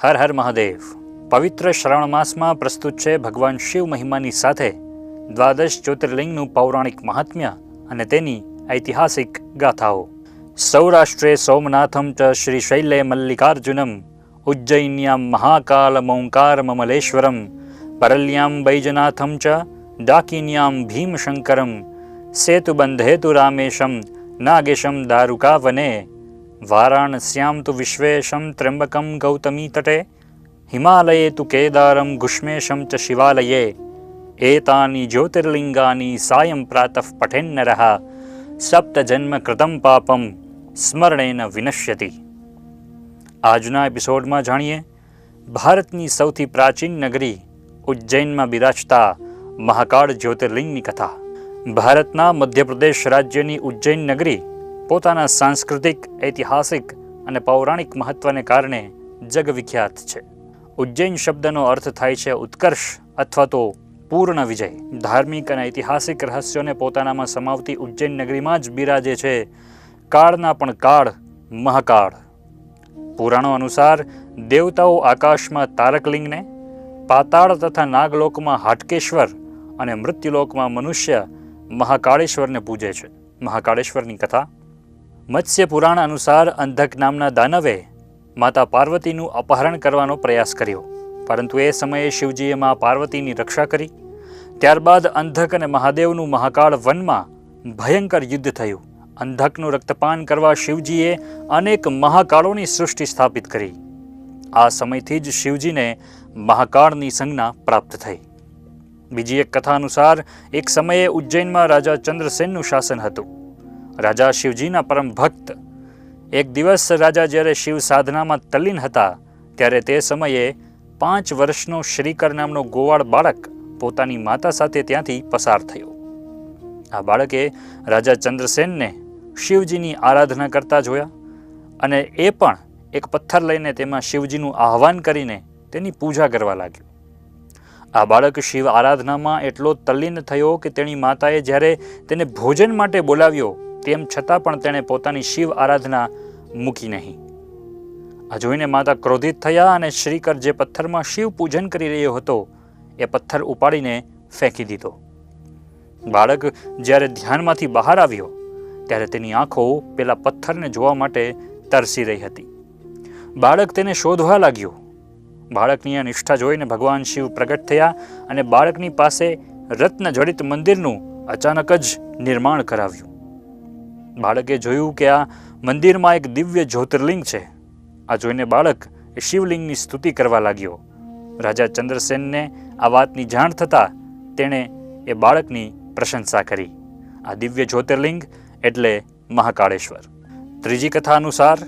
હર હર મહાદેવ. પવિત્ર શ્રાવણ માસમાં પ્રસ્તુત છે ભગવાન શિવ મહિમાની સાથે દ્વાદશ જ્યોતિર્લિંગનું પૌરાણિક મહાત્મ્ય અને તેની ઐતિહાસિક ગાથાઓ. સૌરાષ્ટ્રે સોમનાથમ ચ શ્રીશૈલે મલ્લિકાર્જુનમ ઉજ્જૈન્યામ મહાકાલમોંકારમમલેશ્વરમ પરલ્યામ બૈજનાથમ ચ ડાકિન્યામ ભીમશંકરમ સેતુબંધેતુ રામેશમ નાગેશમ દારુકાવને વારાણસ્યામ તુ વિશ્વેશમ ત્ર્યંબકમ ગૌતમી તટે હિમાલયે તુ કેદારમ ગુષ્મેશમ ચ શિવાલયે એતાની જ્યોતિર્લિંગાની સાયં પ્રાતઃ પઠેન્નરઃ સપ્ત જન્મ કૃતમ પાપમ સ્મરણેન વિનશ્યતિ. આજના એપિસોડમાં જાણીએ ભારતની સૌથી પ્રાચીન નગરી ઉજ્જૈનમાં બિરાજતા મહાકાળ જ્યોતિર્લિંગની કથા. ભારતના મધ્યપ્રદેશ રાજ્યની ઉજ્જૈન નગરી પોતાના સાંસ્કૃતિક, ઐતિહાસિક અને પૌરાણિક મહત્વને કારણે જગવિખ્યાત છે. ઉજ્જૈન શબ્દનો અર્થ થાય છે ઉત્કર્ષ અથવા તો પૂર્ણ વિજય. ધાર્મિક અને ઐતિહાસિક રહસ્યોને પોતાનામાં સમાવતી ઉજ્જૈન નગરીમાં જ બિરાજે છે કાળના પણ કાળ મહાકાળ. પુરાણો અનુસાર દેવતાઓ આકાશમાં તારકલિંગને, પાતાળ તથા નાગલોકમાં હાટકેશ્વર અને મૃત્યુલોકમાં મનુષ્ય મહાકાળેશ્વરને પૂજે છે. મહાકાળેશ્વરની કથા. મત્સ્ય પુરાણ અનુસાર અંધક નામના દાનવે માતા પાર્વતીનું અપહરણ કરવાનો પ્રયાસ કર્યો, પરંતુ એ સમયે શિવજીએ મા પાર્વતીની રક્ષા કરી. ત્યારબાદ અંધક અને મહાદેવનું મહાકાળ વનમાં ભયંકર યુદ્ધ થયું. અંધકનું રક્તપાન કરવા શિવજીએ અનેક મહાકાળોની સૃષ્ટિ સ્થાપિત કરી. આ સમયથી જ શિવજીને મહાકાળની સંજ્ઞા પ્રાપ્ત થઈ. બીજી એક કથા અનુસાર એક સમયે ઉજ્જૈનમાં રાજા ચંદ્રસેનનું શાસન હતું. રાજા શિવજીના પરમ ભક્ત. એક દિવસ રાજા જ્યારે શિવ સાધનામાં તલ્લીન હતા ત્યારે તે સમયે 5 વર્ષનો શ્રીકર નામનો ગોવાળ બાળક પોતાની માતા સાથે ત્યાંથી પસાર થયો. આ બાળકે રાજા ચંદ્રસેનને શિવજીની આરાધના કરતા જોયા અને એ પણ એક પથ્થર લઈને તેમાં શિવજીનું આહ્વાન કરીને તેની પૂજા કરવા લાગ્યો. આ બાળક શિવ આરાધનામાં એટલો તલ્લીન થયો કે તેની માતાએ જ્યારે તેને ભોજન માટે બોલાવ્યો તેમ છતાં પણ તેણે પોતાની શિવ આરાધના મૂકી નહીં. આ જોઈને માતા ક્રોધિત થયા અને શ્રીકર જે પથ્થરમાં શિવ પૂજન કરી રહ્યો હતો એ પથ્થર ઉપાડીને ફેંકી દીધો. બાળક જ્યારે ધ્યાનમાંથી બહાર આવ્યો ત્યારે તેની આંખો પેલા પથ્થરને જોવા માટે તરસી રહી હતી. બાળક તેને શોધવા લાગ્યો. બાળકની આ નિષ્ઠા જોઈને ભગવાન શિવ પ્રગટ થયા અને બાળકની પાસે રત્નજડિત મંદિરનું અચાનક જ નિર્માણ કરાવ્યું. બાળકે જોયું કે આ મંદિરમાં એક દિવ્ય જ્યોતિર્લિંગ છે. આ જોઈને બાળક એ શિવલિંગની સ્તુતિ કરવા લાગ્યો. રાજા ચંદ્રસેનને આ વાતની જાણ થતાં તેણે એ બાળકની પ્રશંસા કરી. આ દિવ્ય જ્યોતિર્લિંગ એટલે મહાકાળેશ્વર. ત્રીજી કથા અનુસાર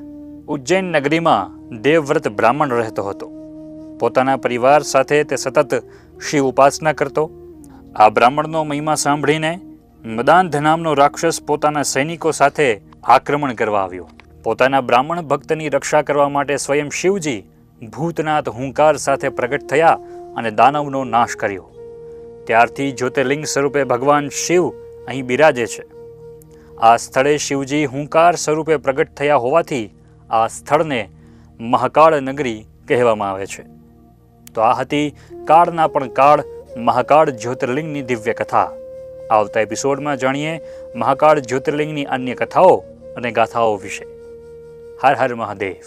ઉજ્જૈન નગરીમાં દેવવ્રત બ્રાહ્મણ રહેતો હતો. પોતાના પરિવાર સાથે તે સતત શિવ ઉપાસના કરતો. આ બ્રાહ્મણનો મહિમા સાંભળીને મદાંધ નામનો રાક્ષસ પોતાના સૈનિકો સાથે આક્રમણ કરવા આવ્યો. પોતાના બ્રાહ્મણ ભક્તની રક્ષા કરવા માટે સ્વયં શિવજી ભૂતનાથ હુંકાર સાથે પ્રગટ થયા અને દાનવનો નાશ કર્યો. ત્યારથી જ્યોતિર્લિંગ સ્વરૂપે ભગવાન શિવ અહીં બિરાજે છે. આ સ્થળે શિવજી હુંકાર સ્વરૂપે પ્રગટ થયા હોવાથી આ સ્થળને મહાકાળ નગરી કહેવામાં આવે છે. તો આ હતી કાળના પણ કાળ મહાકાળ જ્યોતિર્લિંગની દિવ્ય કથા. આવતા એપિસોડમાં જાણીએ મહાકાળ જ્યોતિર્લિંગની અન્ય કથાઓ અને ગાથાઓ વિશે. હર હર મહાદેવ.